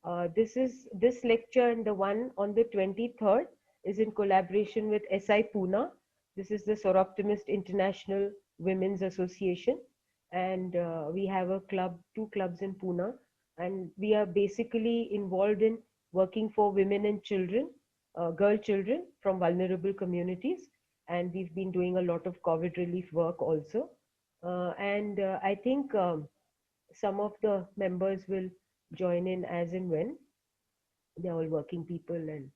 This lecture and the one on the 23rd is in collaboration with SI Pune. This is the Soroptimist International Women's Association, and we have a club, two clubs in Pune, and we are basically involved in working for women and children, girl children from vulnerable communities, and we've been doing a lot of COVID relief work also. And I think some of the members will join in as and when. They're all working people and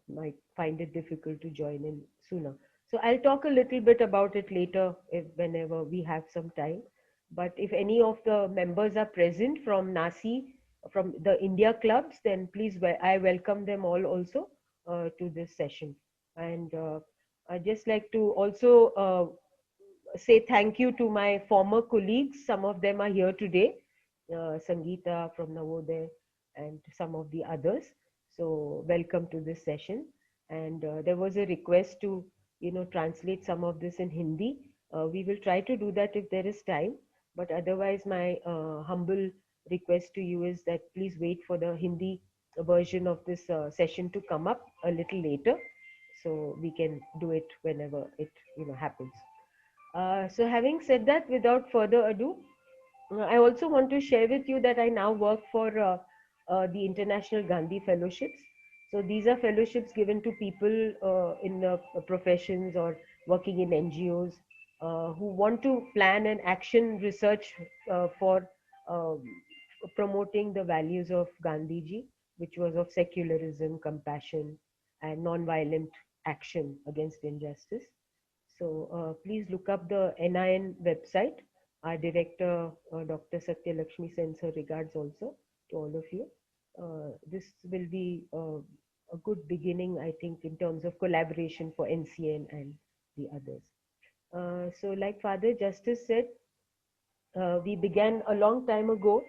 might find it difficult to join in sooner. So I'll talk a little bit about it later if whenever we have some time. But if any of the members are present from NASI, from the India clubs, then please, I welcome them all also to this session. And I'd just like to also say thank you to my former colleagues. Some of them are here today, Sangeeta from Navodaya and some of the others. So welcome to this session. And there was a request to, translate some of this in Hindi. We will try to do that if there is time. But otherwise, my humble request to you is that please wait for the Hindi version of this session to come up a little later, so we can do it whenever it happens. So having said that, without further ado, I also want to share with you that I now work for the International Gandhi Fellowships. So these are fellowships given to people in the professions or working in NGOs who want to plan an action research for um, promoting the values of Gandhiji, which was of secularism, compassion, and non-violent action against injustice. So please look up the NIN website. Our director, Dr. Satya Lakshmi, sends her regards also to all of you. This will be a good beginning, I think, in terms of collaboration for NCN and the others. So like Father Justice said, we began a long time ago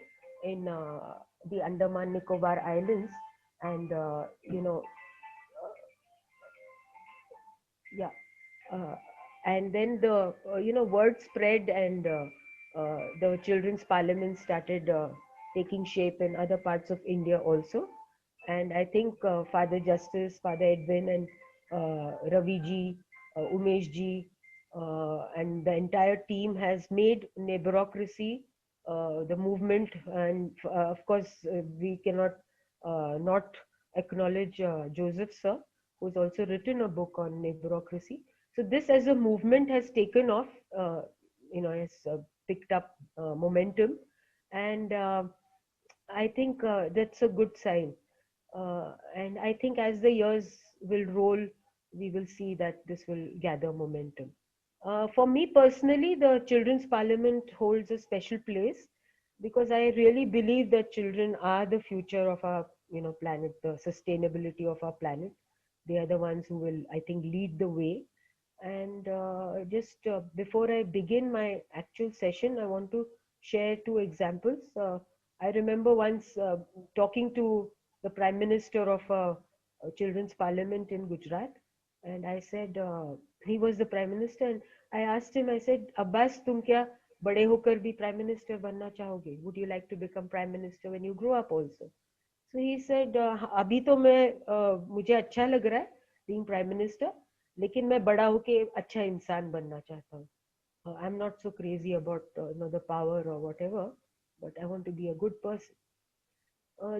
in the Andaman Nicobar Islands, and yeah, uh, and then the word spread, and the children's parliament started taking shape in other parts of India also. And I think Father Justice, Father Edwin, and Ravi ji, Umesh ji, and the entire team has made neighborocracy the movement. And of course, we cannot not acknowledge Joseph Sir, who's also written a book on neighborocracy. So this as a movement has taken off, has picked up momentum, and I think that's a good sign. And I think as the years will roll, we will see that this will gather momentum. For me personally, the Children's Parliament holds a special place because I really believe that children are the future of our, planet, the sustainability of our planet. They are the ones who will, I think, lead the way. And just before I begin my actual session, I want to share two examples. I remember once talking to the Prime Minister of a Children's Parliament in Gujarat, and I said, he was the Prime Minister, and I asked him, I said, Abbas, tum kya bade hokar bhi Prime Minister banna chahoge? Would you like to become Prime Minister when you grow up also? So he said, अभी तो मैं मुझे अच्छा लग रहा है being Prime Minister, लेकिन मैं बड़ा होके अच्छा इंसान बनना चाहता हूँ. I'm not so crazy about the power or whatever, but I want to be a good person.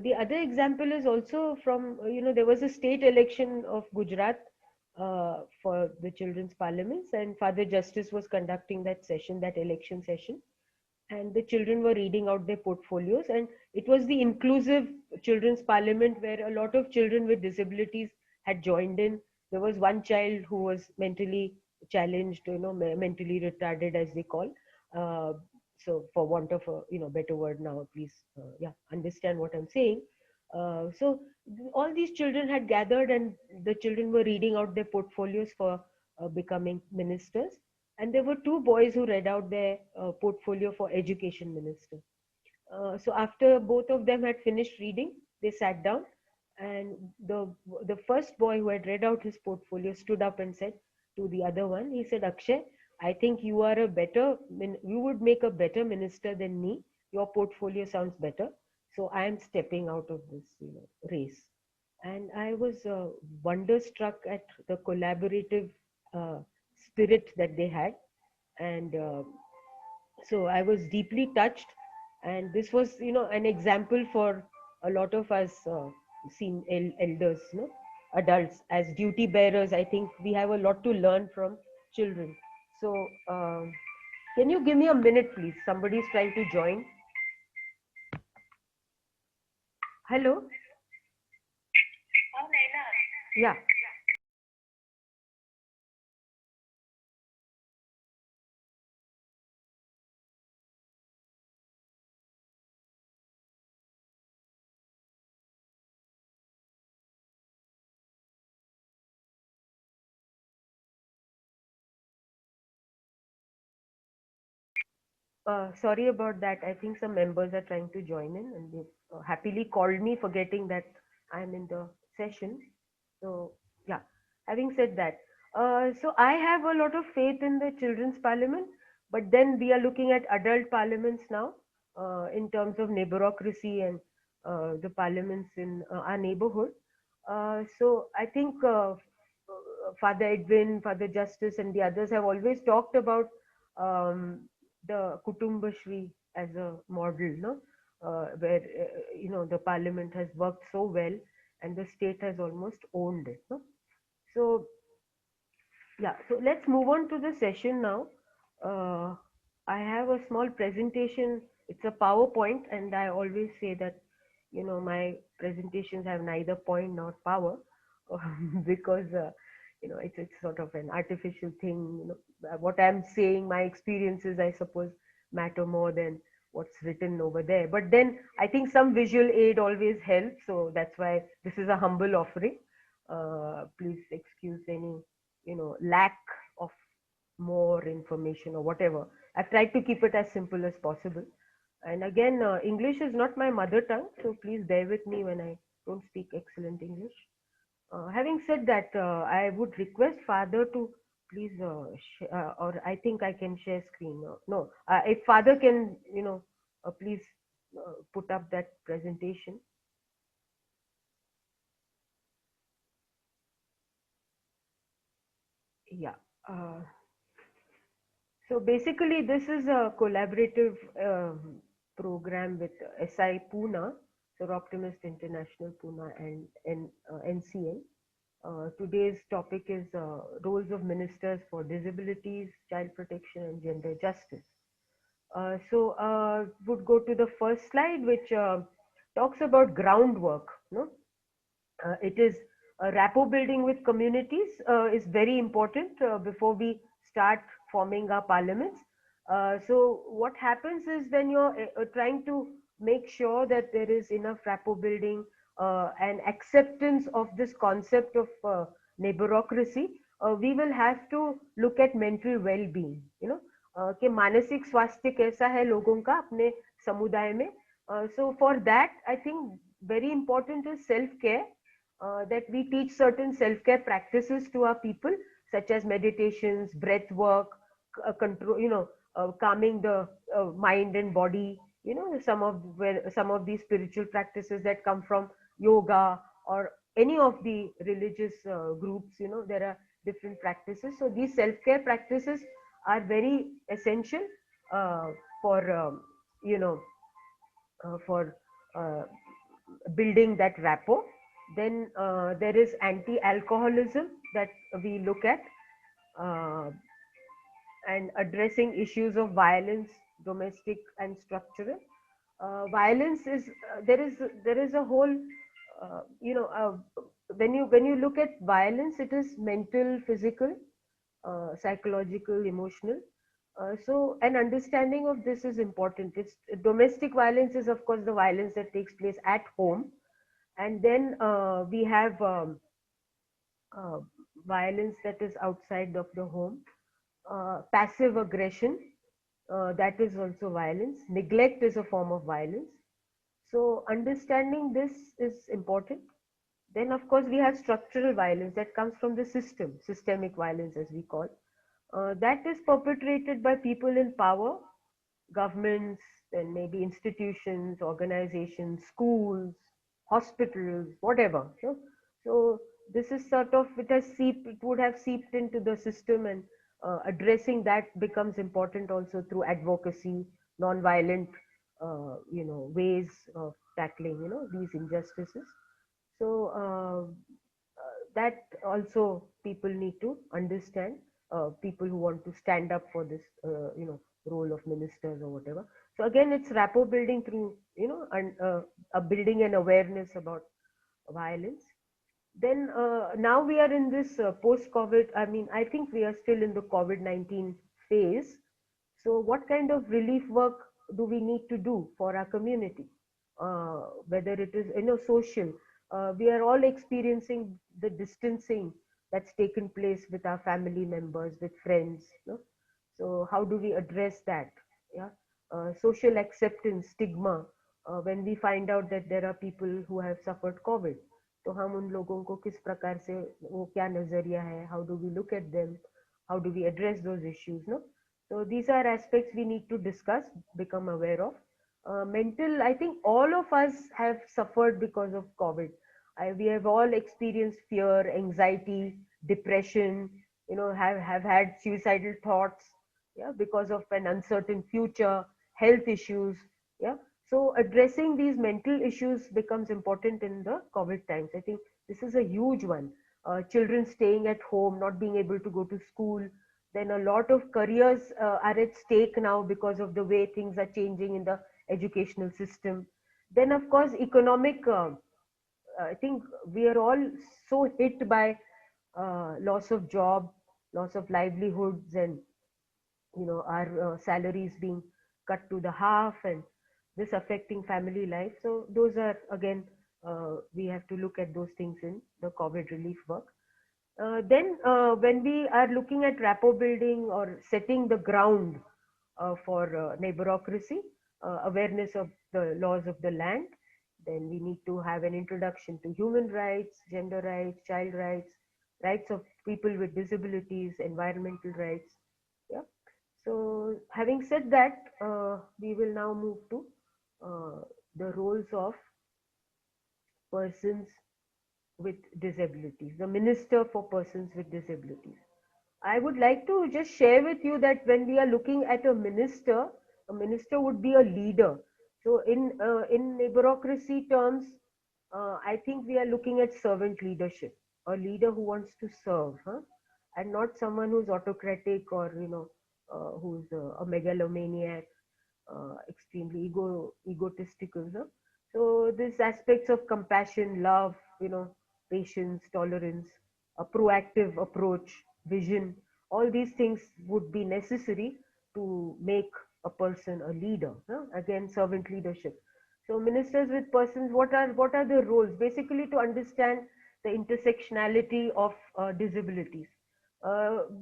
The other example is also from, there was a state election of Gujarat for the children's parliaments, and Father Justice was conducting that session, that election session. And the children were reading out their portfolios, and it was the inclusive children's parliament where a lot of children with disabilities had joined in. There was one child who was mentally challenged, mentally retarded, as they call. So for want of a better word now, please understand what I'm saying. So all these children had gathered, and the children were reading out their portfolios for becoming ministers. And there were two boys who read out their portfolio for education minister. So after both of them had finished reading, they sat down, and the first boy who had read out his portfolio stood up and said to the other one, he said, Akshay, I think you would make a better minister than me. Your portfolio sounds better. So I am stepping out of this, race. And I was wonderstruck at the collaborative uh, spirit that they had. And so I was deeply touched. And this was, an example for a lot of us elders, adults as duty bearers. I think we have a lot to learn from children. So, can you give me a minute, please? Somebody is trying to join. Hello? Yeah. Sorry about that. I think some members are trying to join in and they happily called me, forgetting that I'm in the session. So, yeah, having said that, so I have a lot of faith in the children's parliament, but then we are looking at adult parliaments now in terms of neighborocracy and the parliaments in our neighborhood. So I think Father Edwin, Father Justice, and the others have always talked about the Kutumbashri as a model, no? Where the parliament has worked so well and the state has almost owned it, no? So yeah, so let's move on to the session now. Uh, I have a small presentation. It's a PowerPoint, and I always say that, my presentations have neither point nor power because, it's sort of an artificial thing. What I'm saying, my experiences, I suppose, matter more than what's written over there. But then I think some visual aid always helps. So that's why this is a humble offering. Please excuse any lack of more information or whatever. I've tried to keep it as simple as possible. And again, English is not my mother tongue, so please bear with me when I don't speak excellent English. Having said that, I would request Father to please, or I think I can share screen. No, if Father can, please put up that presentation. Yeah. So basically, this is a collaborative program with SI Pune, Sir Optimist International Pune, and NCN. Today's topic is roles of ministers for disabilities, child protection, and gender justice. So would go to the first slide, which talks about groundwork. No, it is rapport building with communities is very important before we start forming our parliaments. So what happens is when you're trying to make sure that there is enough rapport building and acceptance of this concept of neighborocracy, we will have to look at mental well-being, कि मानसिक स्वास्थ्य कैसा है लोगों का अपने समुदाय में. So for that, I think very important is self-care, that we teach certain self-care practices to our people, such as meditations, breath work, control, calming the mind and body. Some of these spiritual practices that come from yoga or any of the religious groups. There are different practices. So these self-care practices are very essential uh, for for uh, building that rapport. Then there is anti-alcoholism that we look at, uh, and addressing issues of violence, domestic and structural. Violence is there is a whole when you look at violence, it is mental, physical, psychological, emotional. So an understanding of this is important. It's domestic violence is of course the violence that takes place at home, and then we have uh, violence that is outside of the home, passive aggression, that is also violence. Neglect is a form of violence. So understanding this is important. Then of course we have structural violence that comes from the system, systemic violence as we call. That is perpetrated by people in power governments, then maybe institutions, organizations, schools, hospitals, whatever. So this is sort of, it would have seeped into the system, and addressing that becomes important also through advocacy, non-violent, ways of tackling, these injustices. So that also people need to understand. People who want to stand up for this, role of ministers or whatever. So again, it's rapport building through, and a building an awareness about violence. Then now we are in this post-COVID. I mean, I think we are still in the COVID-19 phase. So what kind of relief work do we need to do for our community? Whether it is, social. We are all experiencing the distancing that's taken place with our family members, with friends. So how do we address that? Yeah. Social acceptance, stigma, when we find out that there are people who have suffered COVID. तो हम उन लोगों को किस प्रकार से, वो क्या नजरिया है, how do we look at them, how do we address those issues, no? So these are aspects we need to discuss, become aware of. Mental, I think all of us have suffered because of COVID. We have all experienced fear, anxiety, depression, have had suicidal thoughts, yeah, because of an uncertain future, health issues, yeah. So addressing these mental issues becomes important in the COVID times. I think this is a huge one. Children staying at home, not being able to go to school. Then a lot of careers are at stake now because of the way things are changing in the educational system. Then, of course, economic. I think we are all so hit by loss of job, loss of livelihoods, and our salaries being cut to the half, and this affecting family life. So those are again, we have to look at those things in the COVID relief work. Then when we are looking at rapport building or setting the ground for neighborocracy, awareness of the laws of the land, then we need to have an introduction to human rights, gender rights, child rights, rights of people with disabilities, environmental rights. Yeah. So having said that, we will now move to uh, the roles of persons with disabilities, the Minister for Persons with Disabilities. I would like to just share with you that when we are looking at a minister would be a leader. So in bureaucracy terms, I think we are looking at servant leadership, a leader who wants to serve, huh? And not someone who's autocratic or who's a megalomaniac, extremely egotistical. Huh? So these aspects of compassion, love, patience, tolerance, a proactive approach, vision, all these things would be necessary to make a person a leader. Huh? Again, servant leadership. So ministers with persons, what are the roles? Basically, to understand the intersectionality of disabilities.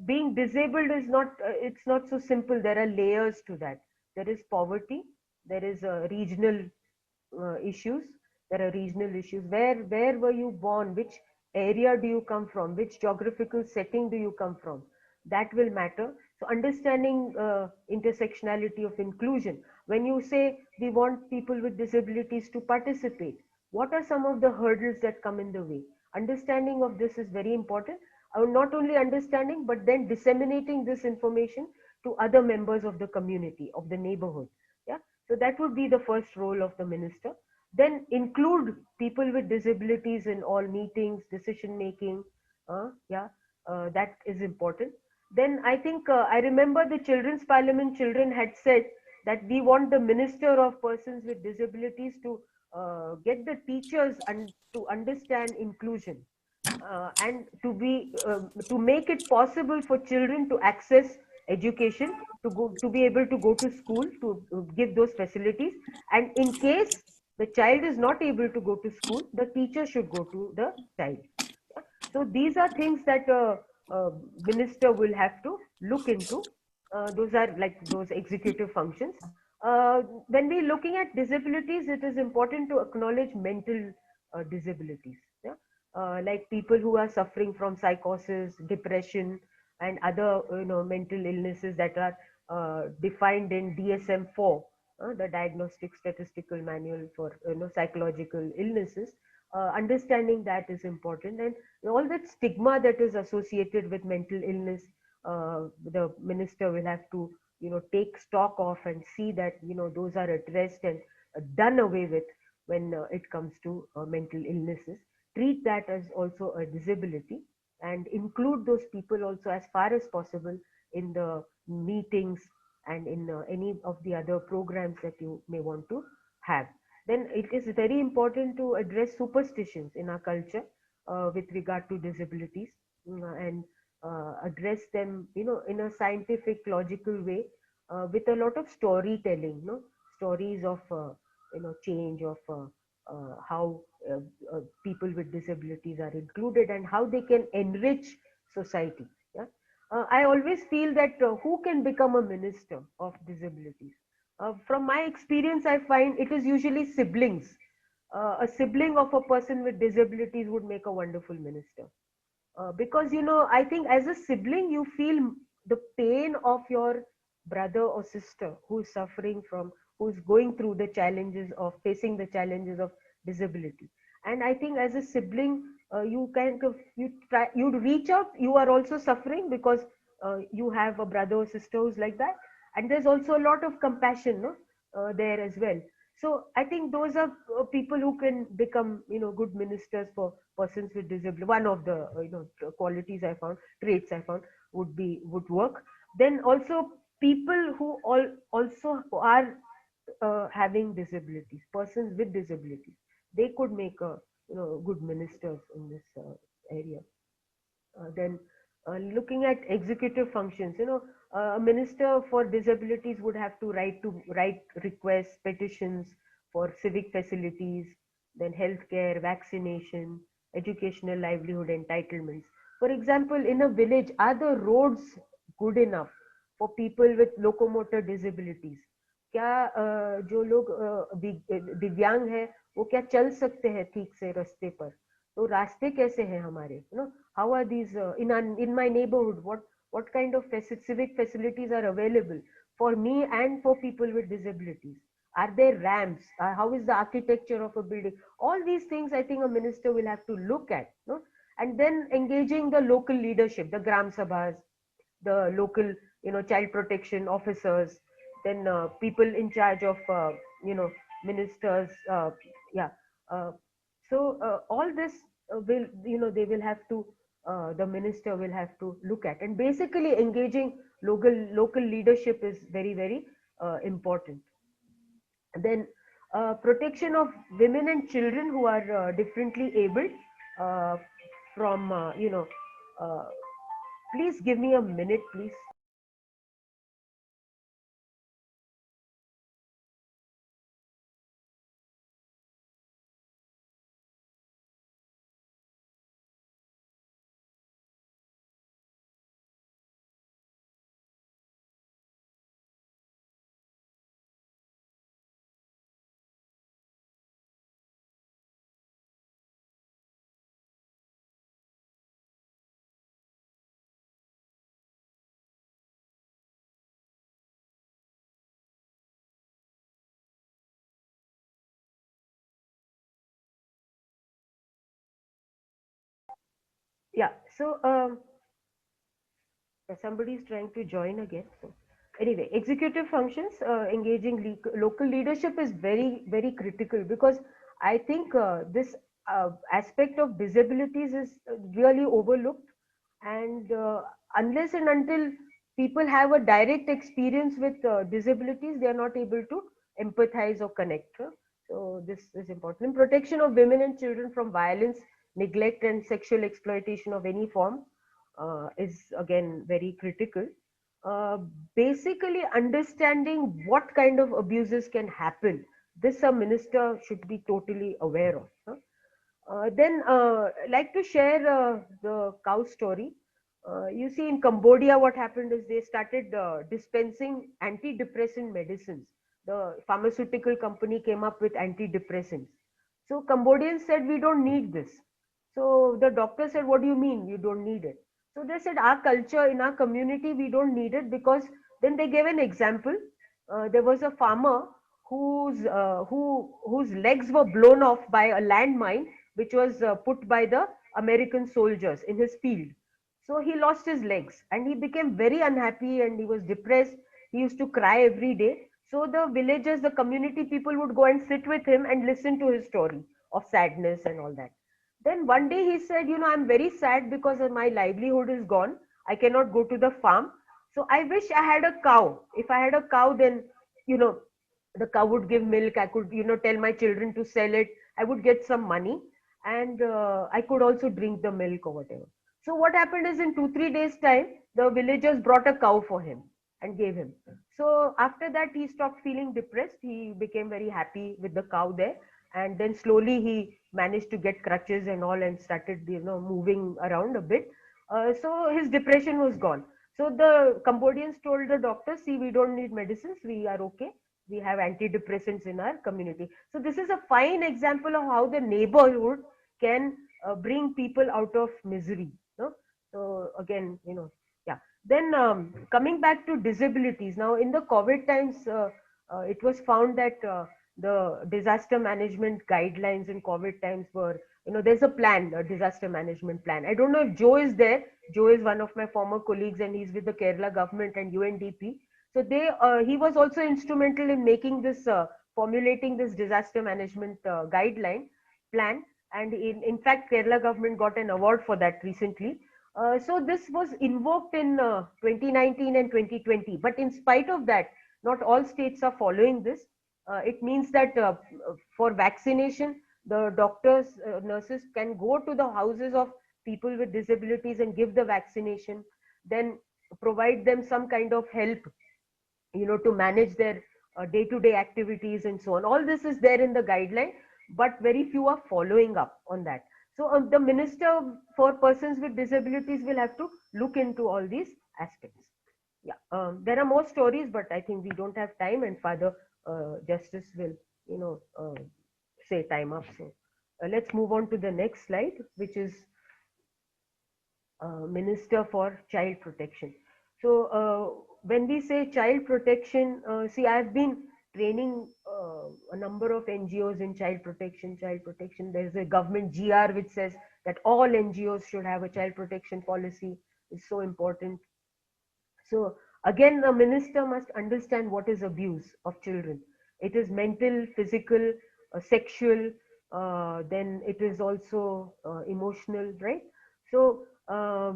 Being disabled is not, it's not so simple. There are layers to that. There is poverty. There is regional issues. There are regional issues. Where were you born? Which area do you come from? Which geographical setting do you come from? That will matter. So understanding intersectionality of inclusion. When you say we want people with disabilities to participate, what are some of the hurdles that come in the way? Understanding of this is very important. Not only understanding, but then disseminating this information to other members of the community, of the neighborhood. Yeah. So that would be the first role of the minister. Then include people with disabilities in all meetings, decision making. Yeah, that is important. Then I think I remember the Children's Parliament children had said that we want the Minister of Persons with Disabilities to get the teachers and to understand inclusion, and to make it possible for children to access education, to be able to go to school, to give those facilities. And in case the child is not able to go to school, the teacher should go to the child. So these are things that a minister will have to look into. Those are like those executive functions. When we're looking at disabilities, it is important to acknowledge mental disabilities. Yeah? Like people who are suffering from psychosis, depression, and other mental illnesses that are defined in DSM-4, the Diagnostic Statistical Manual for psychological illnesses. Understanding that is important, and all that stigma that is associated with mental illness, the minister will have to take stock of and see that those are addressed and done away with when it comes to mental illnesses. Treat that as also a disability and include those people also as far as possible in the meetings and in any of the other programs that you may want to have. Then it is very important to address superstitions in our culture with regard to disabilities, and address them in a scientific logical way, with a lot of storytelling, stories of change of how people with disabilities are included and how they can enrich society. Yeah. I always feel that who can become a minister of disabilities? From my experience, I find it is usually siblings. A sibling of a person with disabilities would make a wonderful minister, because I think as a sibling you feel the pain of your brother or sister who's suffering from, who's going through the challenges of facing the challenges of disability. And I think as a sibling, you kind of you try, you'd reach out, you are also suffering because you have a brother or sister who's like that, and there's also a lot of compassion, no, there as well. So I think those are people who can become, good ministers for persons with disability. One of the qualities I found, traits I found, would work. Then also people who also are having disabilities, persons with disabilities, they could make a good ministers in this area. Then looking at executive functions, a minister for disabilities would have to write requests, petitions for civic facilities, then healthcare, vaccination, educational, livelihood entitlements. For example, in a village, are the roads good enough for people with locomotor disabilities? क्या जो लोग दिव्यांग हैं वो क्या चल सकते हैं ठीक से रास्ते पर? तो रास्ते कैसे हैं हमारे? How are these in my neighborhood? What kind of civic facilities are available for me and for people with disabilities? Are there ramps? How is the architecture of a building? All these things I think a minister will have to look at, no? And then engaging the local leadership, the gram sabhas, the local child protection officers, then people in charge of ministers, yeah. uh, all this will they will have to, the minister will have to look at, and basically engaging local leadership is very very important. Then protection of women and children who are differently abled, uh, from uh, please give me a minute, please. Yeah, so somebody is trying to join again. So anyway, executive functions, engaging local leadership is very very critical, because I think this aspect of disabilities is really overlooked, and unless and until people have a direct experience with disabilities, they are not able to empathize or connect. So this is important. Protection of women and children from violence, neglect, and sexual exploitation of any form is again very critical. Uh, Basically, understanding what kind of abuses can happen, this a minister should be totally aware of. Then, like to share the cow story. You see, in Cambodia, what happened is they started dispensing antidepressant medicines. The pharmaceutical company came up with antidepressants. So Cambodians said, "We don't need this." So the doctor said, "What do you mean you don't need it?" So they said, "Our culture, in our community, we don't need it because Then they gave an example. There was a farmer whose legs were blown off by a landmine, which was put by the American soldiers in his field. So he lost his legs and he became very unhappy and he was depressed. He used to cry every day. So the villagers, the community people would go and sit with him and listen to his story of sadness and all that. Then one day he said, I'm very sad because my livelihood is gone. I cannot go to the farm. So I wish I had a cow. If I had a cow, then, you know, the cow would give milk. I could, tell my children to sell it. I would get some money and I could also drink the milk or whatever. So what happened is in 2, 3 days time, the villagers brought a cow for him and gave him. So after that, he stopped feeling depressed. He became very happy with the cow there. And then slowly he managed to get crutches and all and started, moving around a bit. So his depression was gone. So the Cambodians told the doctor, see, we don't need medicines. We are okay. We have antidepressants in our community. So this is a fine example of how the neighborhood can bring people out of misery. No? So again, yeah. Then coming back to disabilities. Now in the COVID times, it was found that the disaster management guidelines in COVID times were, there's a plan, a disaster management plan. I don't know if Joe is there. Joe is one of my former colleagues and he's with the Kerala government and UNDP. So he was also instrumental in making this, formulating this disaster management guideline plan. And in fact, Kerala government got an award for that recently. So this was invoked in 2019 and 2020. But in spite of that, not all states are following this. It means that for vaccination, the doctors, nurses can go to the houses of people with disabilities and give the vaccination, then provide them some kind of help, to manage their day-to-day activities and so on. All this is there in the guideline, but very few are following up on that. So the Minister for Persons with Disabilities will have to look into all these aspects. Yeah, there are more stories, but I think we don't have time, and Father Justice will, say time up. So let's move on to the next slide, which is Minister for Child Protection. So when we say child protection, see, I've been training a number of NGOs in child protection. Child protection. There's a government GR which says that all NGOs should have a child protection policy. It's so important. So again, the minister must understand what is abuse of children. It is mental, physical, sexual, then it is also emotional, right? So a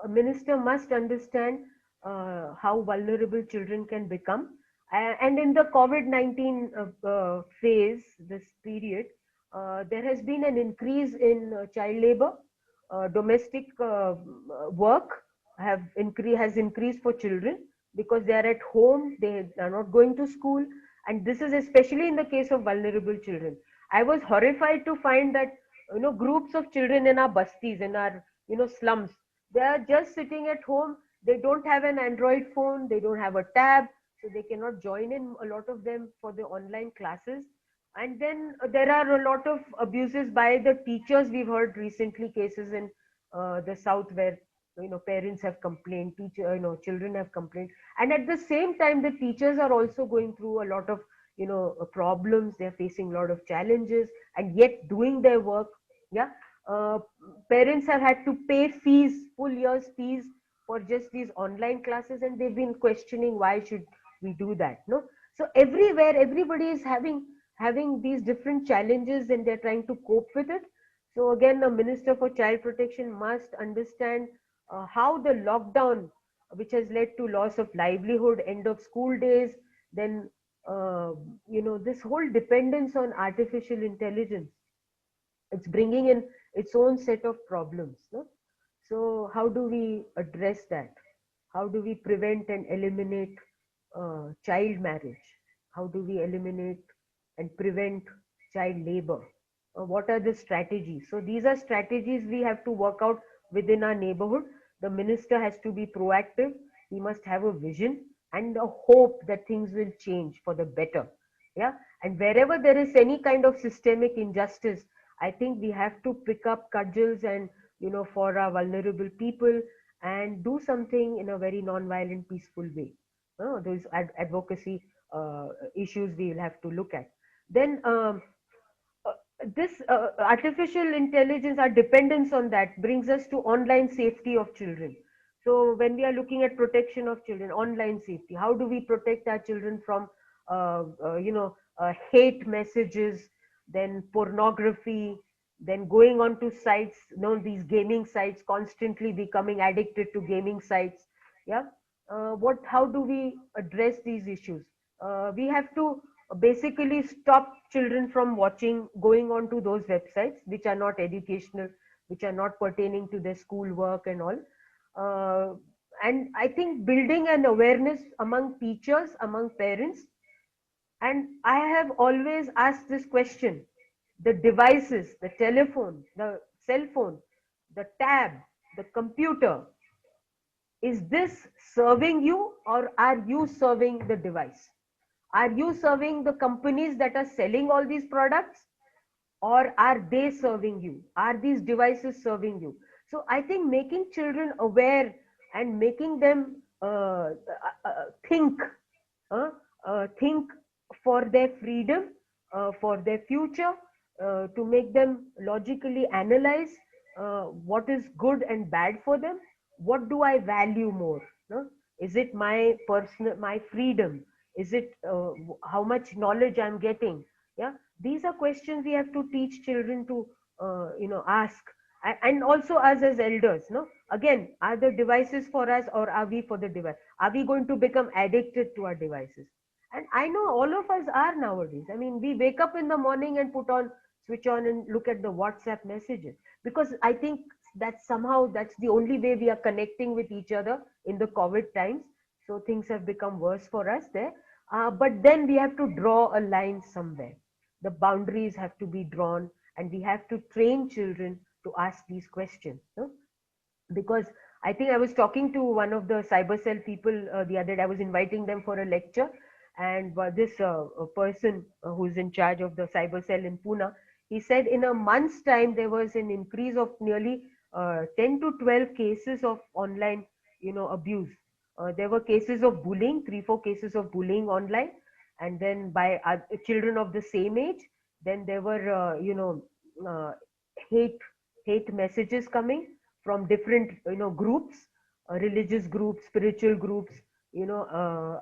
minister must understand how vulnerable children can become. And in the COVID-19 phase, this period, there has been an increase in child labor, domestic work has increased for children because they are at home, they are not going to school, and this is especially in the case of vulnerable children. I was horrified to find that groups of children in our bastis, in our slums, they are just sitting at home. They don't have an Android phone, they don't have a tab, so they cannot join in, a lot of them, for the online classes. And then there are a lot of abuses by the teachers. We've heard recently cases in the south where parents have complained, children have complained, and at the same time the teachers are also going through a lot of problems. They're facing a lot of challenges and yet doing their work. Yeah. uh, Parents have had to pay fees, full year's fees, for just these online classes, and they've been questioning why should we do that. No. So everywhere everybody is having these different challenges and they're trying to cope with it. So again, the Minister for Child Protection must understand how the lockdown, which has led to loss of livelihood, end of school days, then uh, this whole dependence on artificial intelligence, it's bringing in its own set of problems. No? So how do we address that? How do we prevent and eliminate child marriage? How do we eliminate and prevent child labor? What are the strategies? So these are strategies we have to work out within our neighborhood. The minister has to be proactive. He must have a vision and a hope that things will change for the better. Yeah. And wherever there is any kind of systemic injustice, I think we have to pick up cudgels and, for our vulnerable people, and do something in a very non-violent, peaceful way. Those advocacy issues we will have to look at. Then uh, this artificial intelligence, our dependence on that brings us to online safety of children. So when we are looking at protection of children, online safety, how do we protect our children from hate messages, then pornography, then going on to sites, these gaming sites, constantly becoming addicted to gaming sites. Yeah. What how do we address these issues? We have to basically stop children from watching, going on to those websites which are not educational, which are not pertaining to their school work and all. uh, and I think building an awareness among teachers, among parents. And I have always asked this question: the devices, the telephone, the cell phone, the tab, the computer, is this serving you, or are you serving the device? Are you serving the companies that are selling all these products, or are they serving you? Are these devices serving you? So I think making children aware and making them think, uh, think for their freedom, for their future, to make them logically analyze what is good and bad for them. What do I value more? No? Is it my personal, my freedom? Is it how much knowledge I'm getting? Yeah, these are questions we have to teach children to ask. And also us as elders, no, again, are the devices for us, or are we for the device? Are we going to become addicted to our devices? And I know all of us are nowadays. I mean, we wake up in the morning and put on, switch on and look at the WhatsApp messages, because I think that somehow that's the only way we are connecting with each other in the COVID times. So things have become worse for us there. But then we have to draw a line somewhere. The boundaries have to be drawn, and we have to train children to ask these questions, no? Because I think I was talking to one of the cyber cell people the other day. I was inviting them for a lecture, and this a person who's in charge of the cyber cell in Pune, he said in a month's time there was an increase of nearly 10 to 12 cases of online, abuse. There were cases of bullying, 3 4 cases of bullying online, and then by children of the same age. Then there were uh, hate hate messages coming from different groups, religious groups, spiritual groups,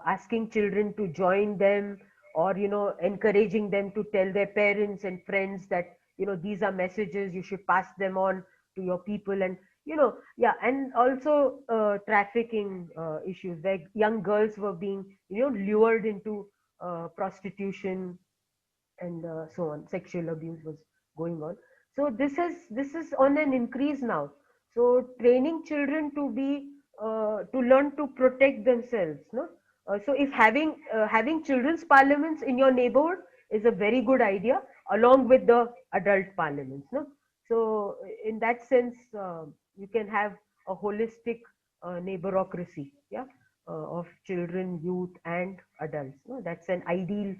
asking children to join them, or encouraging them to tell their parents and friends that these are messages, you should pass them on to your people. And yeah, and also trafficking issues, where young girls were being lured into prostitution, and so on. Sexual abuse was going on. So this is on an increase now. So training children to be to learn to protect themselves, no. So if having children's parliaments in your neighborhood is a very good idea, along with the adult parliaments, no. So in that sense, you can have a holistic neighborocracy, yeah, of children, youth, and adults, no. That's an ideal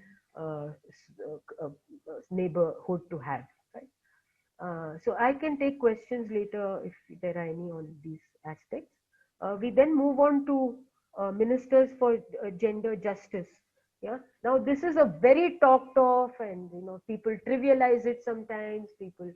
neighborhood to have, right? So I can take questions later if there are any on these aspects. We then move on to ministers for gender justice. Yeah. Now this is a very talked of, and people trivialize it sometimes. People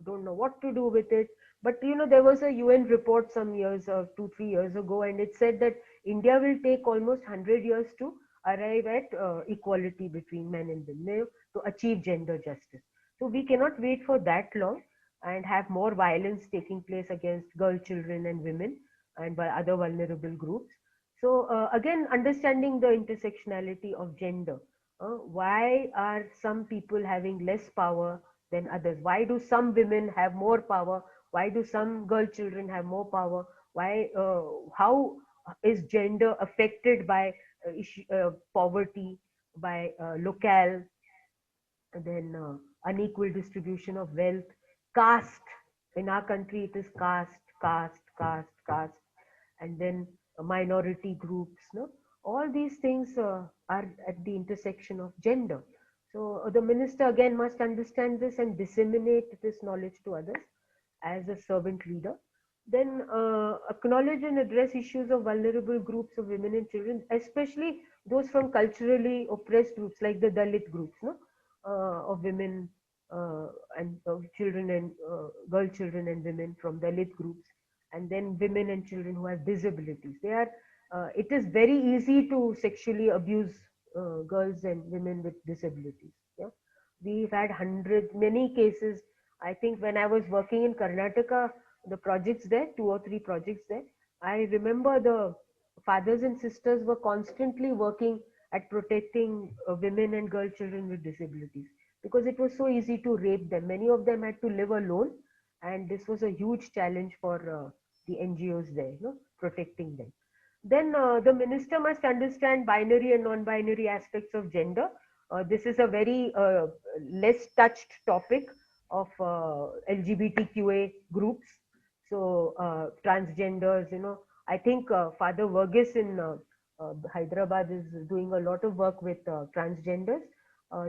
don't know what to do with it. But there was a UN report some years, 2 3 years ago, and it said that India will take almost 100 years to arrive at equality between men and women, to achieve gender justice. So we cannot wait for that long and have more violence taking place against girl children and women, and by other vulnerable groups. So again, understanding the intersectionality of gender. Why are some people having less power than others? Why do some women have more power? Why do some girl children have more power? Why? How is gender affected by poverty, by locale, then unequal distribution of wealth, caste? In our country it is caste, and then minority groups, no. All these things are at the intersection of gender. So the minister again must understand this and disseminate this knowledge to others as a servant leader. Then acknowledge and address issues of vulnerable groups of women and children, especially those from culturally oppressed groups like the Dalit groups, no, of women uh, and children and girl children and women from Dalit groups, and then women and children who have disabilities. They are. It is very easy to sexually abuse girls and women with disabilities. Yeah, we've had hundreds, many cases. I think when I was working in Karnataka, the projects there, 2 or 3 projects there, I remember the fathers and sisters were constantly working at protecting women and girl children with disabilities because it was so easy to rape them. Many of them had to live alone, and this was a huge challenge for the NGOs there, protecting them. Then the minister must understand binary and non-binary aspects of gender. This is a very less touched topic of LGBTQA groups. So transgenders, I think Father Verghese in Hyderabad is doing a lot of work with transgenders.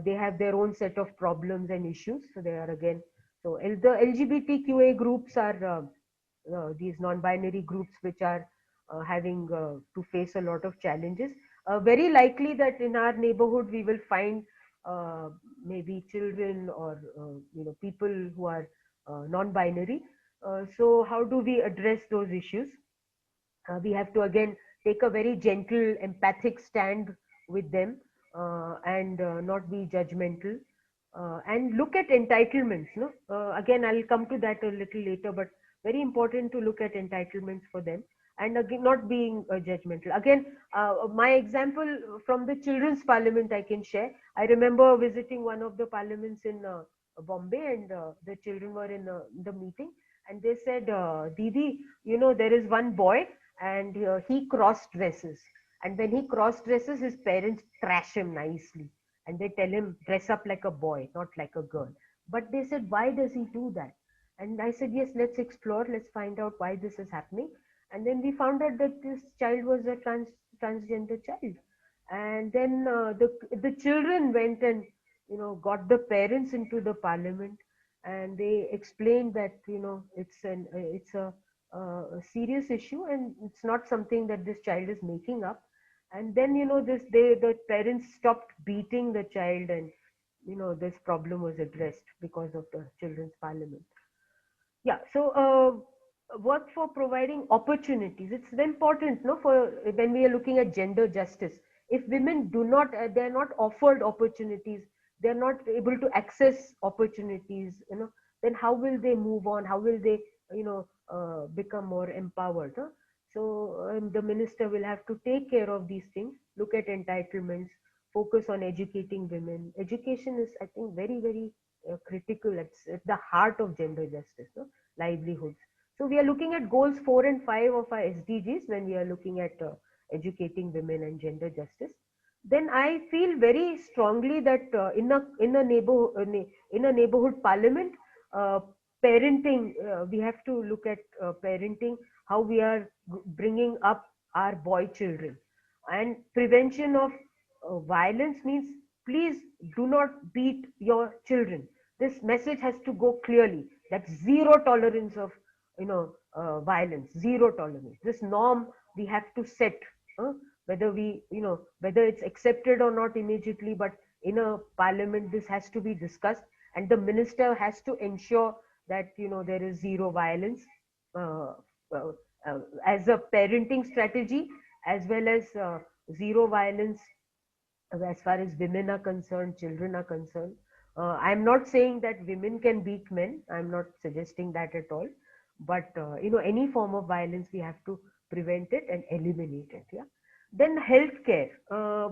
They have their own set of problems and issues. So they are again, so the LGBTQA groups are these non-binary groups which are having to face a lot of challenges. Very likely that in our neighborhood we will find uh, maybe children or people who are non-binary. So how do we address those issues? We have to again take a very gentle, empathic stand with them and not be judgmental and look at entitlements. No, again I'll come to that a little later, but very important to look at entitlements for them and again not being judgmental. Again, my example from the children's parliament I can share. I remember visiting one of the parliaments in Bombay, and the children were in the meeting, and they said, Didi, there is one boy and he cross dresses, and when he cross dresses his parents trash him nicely and they tell him dress up like a boy, not like a girl. But they said, why does he do that? And I said, yes, let's explore, let's find out why this is happening. And then we found out that this child was a transgender child. And then the children went and got the parents into the parliament, and they explained that it's a serious issue and it's not something that this child is making up. And then the parents stopped beating the child, and this problem was addressed because of the children's parliament. Yeah, so work for providing opportunities. It's important, no, for when we are looking at gender justice. If women do not, they're not offered opportunities, they're not able to access opportunities, then how will they move on? How will they, become more empowered? Huh? So the minister will have to take care of these things, look at entitlements, focus on educating women. Education is, I think, very, very critical. It's at the heart of gender justice, no? Livelihoods. So we are looking at goals 4 and 5 of our SDGs when we are looking at educating women and gender justice. Then I feel very strongly that in a neighborhood parliament, uh, parenting, we have to look at parenting, how we are bringing up our boy children, and prevention of violence means please do not beat your children. This message has to go clearly that zero tolerance of violence, zero tolerance. This norm we have to set, huh? Whether whether it's accepted or not immediately, but in a parliament this has to be discussed, and the minister has to ensure that there is zero violence uh, uh, as a parenting strategy, as well as zero violence as far as women are concerned, children are concerned. I'm not saying that women can beat men. I'm not suggesting that at all. But any form of violence, we have to prevent it and eliminate it. Yeah. Then healthcare.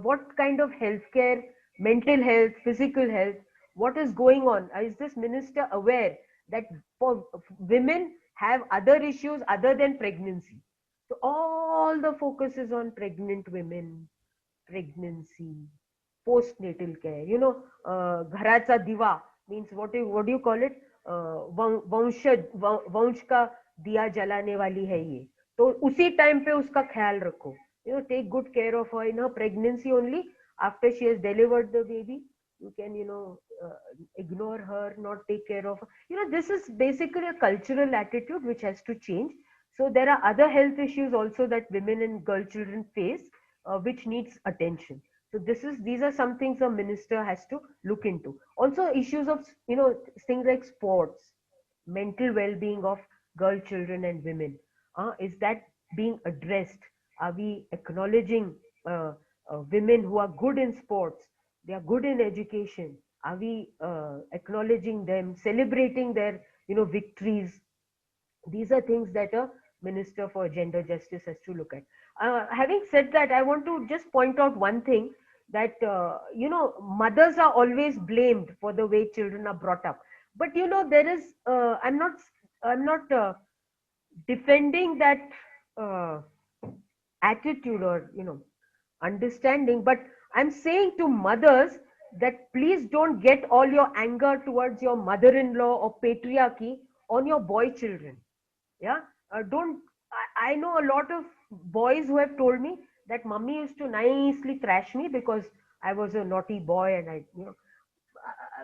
What kind of healthcare? Mental health, physical health. What is going on? Is this minister aware that for women have other issues other than pregnancy? So all the focus is on pregnant women, pregnancy, postnatal care. घराचा दिवा means what do you call it? वंश का दिया जलाने वाली है ये, तो उसी टाइम पे उसका ख्याल रखो. Take good care of her in her pregnancy only. After she has delivered the baby, you can ignore her, not take care of her. This is basically a cultural attitude which has to change. So there are other health issues also that women and girl children face, which needs attention. So these are some things a minister has to look into. Also issues of, things like sports, mental well-being of girl children and women. Is that being addressed? Are we acknowledging uh, women who are good in sports? They are good in education. Are we acknowledging them, celebrating their, victories? These are things that a minister for gender justice has to look at. Having said that, I want to just point out one thing, that mothers are always blamed for the way children are brought up. But there is, I'm not defending that uh, attitude or understanding, but I'm saying to mothers that please don't get all your anger towards your mother-in-law or patriarchy on your boy children. Yeah, don't. I know a lot of boys who have told me that mummy used to nicely thrash me because I was a naughty boy, and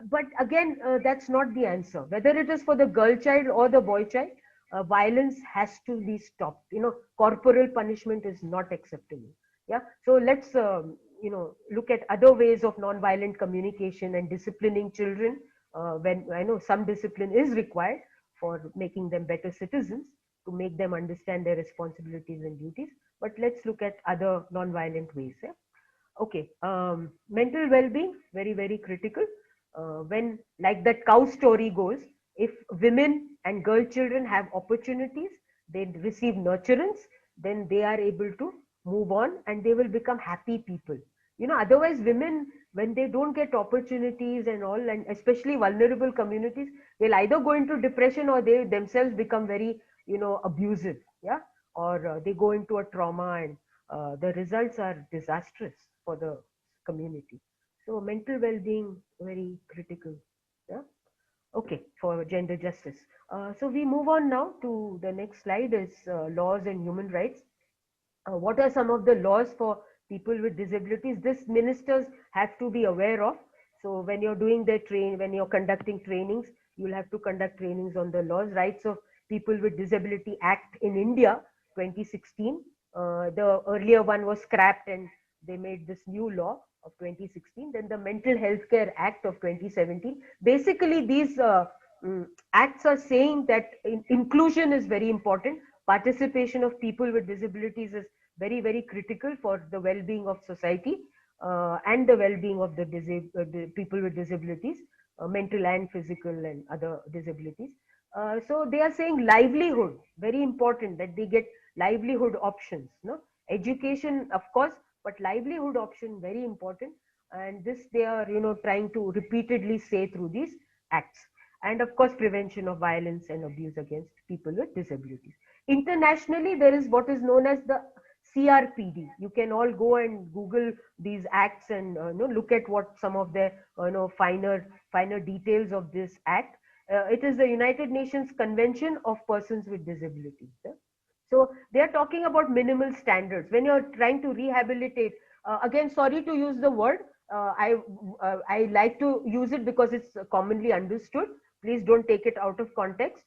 but again, that's not the answer. Whether it is for the girl child or the boy child, violence has to be stopped. Corporal punishment is not acceptable. Yeah. So let's, look at other ways of non-violent communication and disciplining children, when I know some discipline is required for making them better citizens, to make them understand their responsibilities and duties. But let's look at other non-violent ways. Yeah? Okay, mental well-being, very, very critical. When, like that cow story goes, if women and girl children have opportunities, they receive nurturance, then they are able to move on and they will become happy people. Otherwise, women, when they don't get opportunities and all, and especially vulnerable communities, they'll either go into depression or they themselves become very, abusive. Yeah, or they go into a trauma, and the results are disastrous for the community. So mental well-being, very critical. Yeah. Okay, for gender justice. So we move on now to the next slide, is laws and human rights. What are some of the laws for people with disabilities? This ministers have to be aware of. So when you're doing their when you're conducting trainings, you'll have to conduct trainings on the laws. Rights of People with Disability Act in India, 2016. The earlier one was scrapped and they made this new law of 2016. Then the Mental Health Care Act of 2017. Basically, these acts are saying that inclusion is very important. Participation of people with disabilities is very, very critical for the well-being of society, and the well-being of the people with disabilities, mental and physical and other disabilities. So they are saying livelihood, very important, that they get livelihood options. No, education, of course, but livelihood option, very important. And this they are, trying to repeatedly say through these acts. And of course, prevention of violence and abuse against people with disabilities. Internationally, there is what is known as the CRPD. You can all go and Google these acts and look at what some of the finer details of this act. It is the United Nations Convention of Persons with Disabilities. Yeah? So they are talking about minimal standards when you're trying to rehabilitate. Again, sorry to use the word. I like to use it because it's commonly understood. Please don't take it out of context.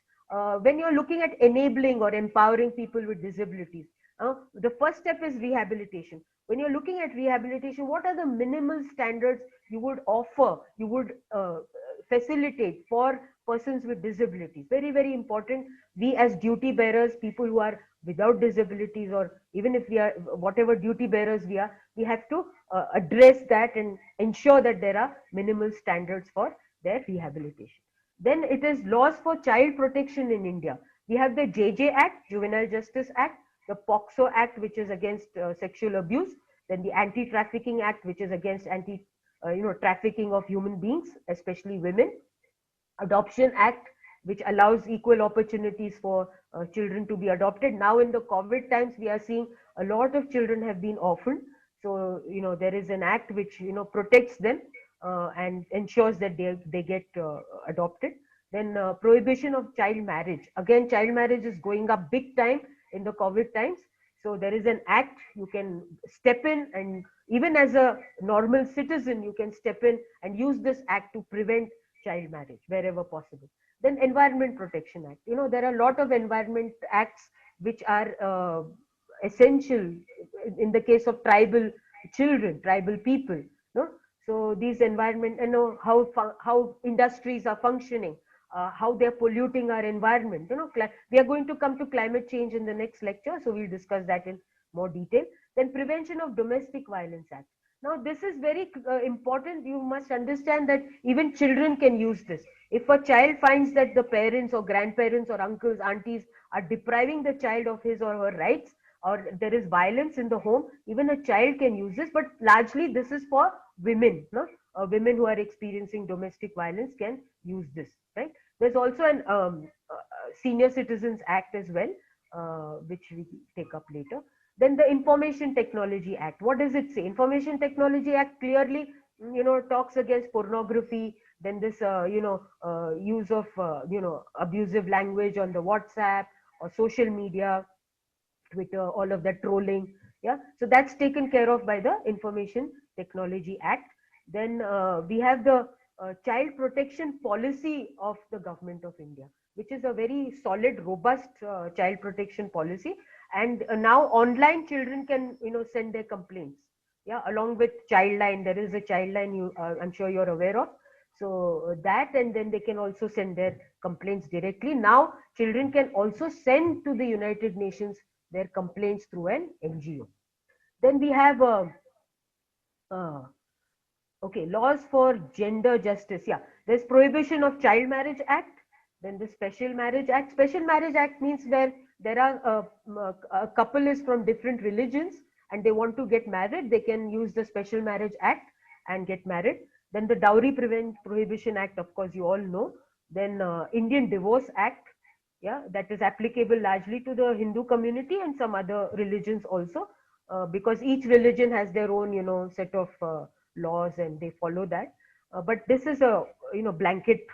When you're looking at enabling or empowering people with disabilities, the first step is rehabilitation. When you're looking at rehabilitation, what are the minimal standards you would offer, you would facilitate for persons with disabilities? Very, very important. We as duty bearers, people who are without disabilities, or even if we are whatever duty bearers we are, we have to address that and ensure that there are minimal standards for their rehabilitation. Then it is laws for child protection in India. We have the JJ Act, Juvenile Justice Act, the POXO Act, which is against sexual abuse, then the Anti-Trafficking Act, which is against trafficking of human beings, especially women, Adoption Act, which allows equal opportunities for children to be adopted. Now in the COVID times, we are seeing a lot of children have been orphaned. So, there is an act which, protects them and ensures that they get adopted. Then prohibition of child marriage. Again, child marriage is going up big time in the COVID times. So there is an act you can step in, and even as a normal citizen, you can step in and use this act to prevent child marriage wherever possible. Then Environment Protection Act. There are a lot of environment acts which are essential in the case of tribal children, tribal people. No? So these environment, how industries are functioning, how they're polluting our environment. We are going to come to climate change in the next lecture, so we'll discuss that in more detail. Then Prevention of Domestic Violence Act. Now this is very important. You must understand that even children can use this. If a child finds that the parents or grandparents or uncles, aunties are depriving the child of his or her rights, or there is violence in the home, even a child can use this. But largely this is for women. No? Women who are experiencing domestic violence can use this, right? There's also an Senior Citizens Act as well, which we take up later. Then the Information Technology Act. What does it say? Information Technology Act clearly, talks against pornography. Then this, use of, abusive language on the WhatsApp or social media, Twitter, all of that trolling. Yeah, so that's taken care of by the Information Technology Act. Then we have the Child Protection Policy of the Government of India, which is a very solid, robust child protection policy. And now online children can, send their complaints. Yeah, along with Childline, there is a Childline. I'm sure you're aware of. So that, and then they can also send their complaints directly. Now children can also send to the United Nations their complaints through an NGO. Then we have uh, okay, laws for gender justice. Yeah, there's Prohibition of Child Marriage Act. Then the Special Marriage Act. Special Marriage Act means where there are a couple is from different religions and they want to get married, they can use the Special Marriage Act and get married. Then the Dowry Prohibition Act, of course, you all know. Then Indian Divorce Act. Yeah, that is applicable largely to the Hindu community and some other religions also, because each religion has their own, set of laws and they follow that. But this is a, blanket,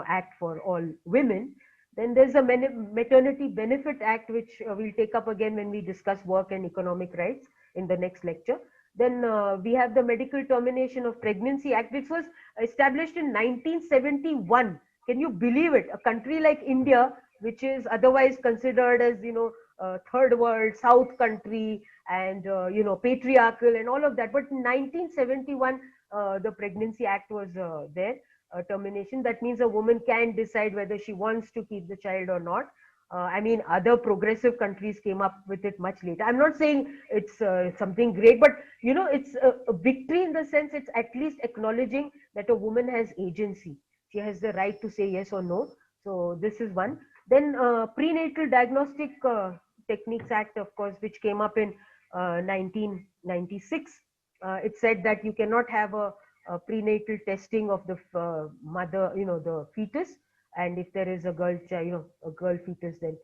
act for all women. Then there's a Maternity Benefit Act, which we'll take up again when we discuss work and economic rights in the next lecture. Then we have the Medical Termination of Pregnancy Act, which was established in 1971. Can you believe it? A country like India, which is otherwise considered as, third world, south country, and, patriarchal and all of that. But in 1971, the Pregnancy Act was there, termination. That means a woman can decide whether she wants to keep the child or not. I mean, other progressive countries came up with it much later. I'm not saying it's something great, but it's a victory in the sense it's at least acknowledging that a woman has agency. She has the right to say yes or no. So this is one. Then Prenatal Diagnostic Techniques Act, of course, which came up in 1996. It said that you cannot have a prenatal testing of the mother, the fetus, and if there is a girl child, a girl fetus, then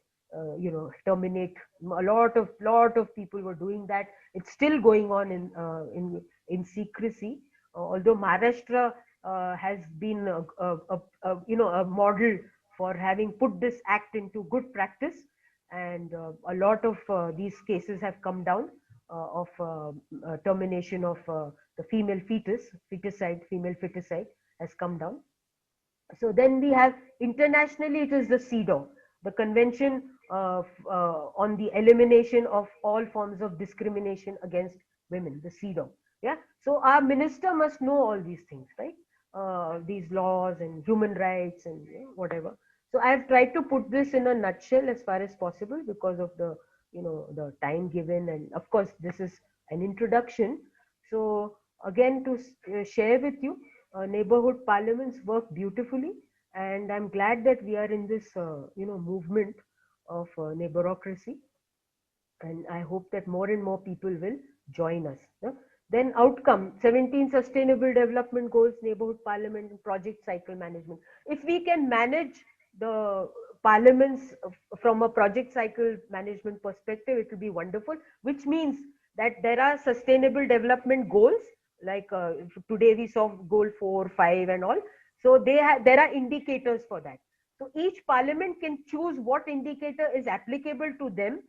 terminate. A lot of people were doing that. It's still going on in secrecy. Although Maharashtra has been a model for having put this act into good practice, and a lot of these cases have come down of termination of the female feticide has come down. So then we have internationally, it is the CEDAW, the Convention on the Elimination of All Forms of Discrimination Against Women, the CEDAW. Yeah. So our minister must know all these things, right? These laws and human rights and whatever. So I have tried to put this in a nutshell as far as possible because of the the time given, and of course this is an introduction. So again, to share with you, neighborhood parliaments work beautifully, and I'm glad that we are in this movement of neighborocracy, and I hope that more and more people will join us. Yeah? Then outcome, 17 Sustainable Development Goals, Neighborhood Parliament, and Project Cycle Management. If we can manage the parliaments from a project cycle management perspective, it will be wonderful, which means that there are sustainable development goals, like today we saw goal 4, 5 and all. So there are indicators for that. So each parliament can choose what indicator is applicable to them,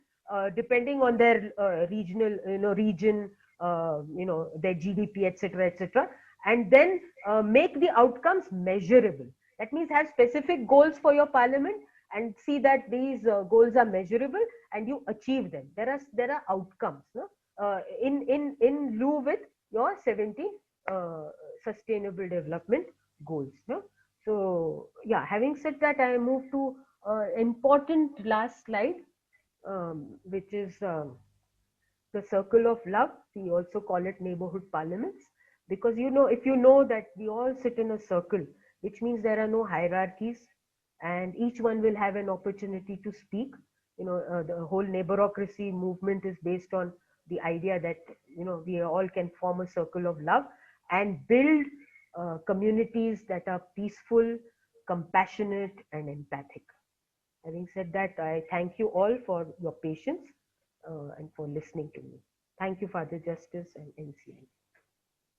depending on their regional, region, their GDP, etc., etc., and then make the outcomes measurable. That means have specific goals for your parliament and see that these goals are measurable and you achieve them. There are outcomes, no? In lieu with your 17 uh, sustainable development goals, no? So yeah, having said that, I move to important last slide, which is the circle of love. We also call it neighborhood parliaments, because if you know that we all sit in a circle, which means there are no hierarchies, and each one will have an opportunity to speak. The whole neighborocracy movement is based on the idea that we all can form a circle of love and build communities that are peaceful, compassionate, and empathic. Having said that, I thank you all for your patience and for listening to me. Thank you, Father Justice and NCI.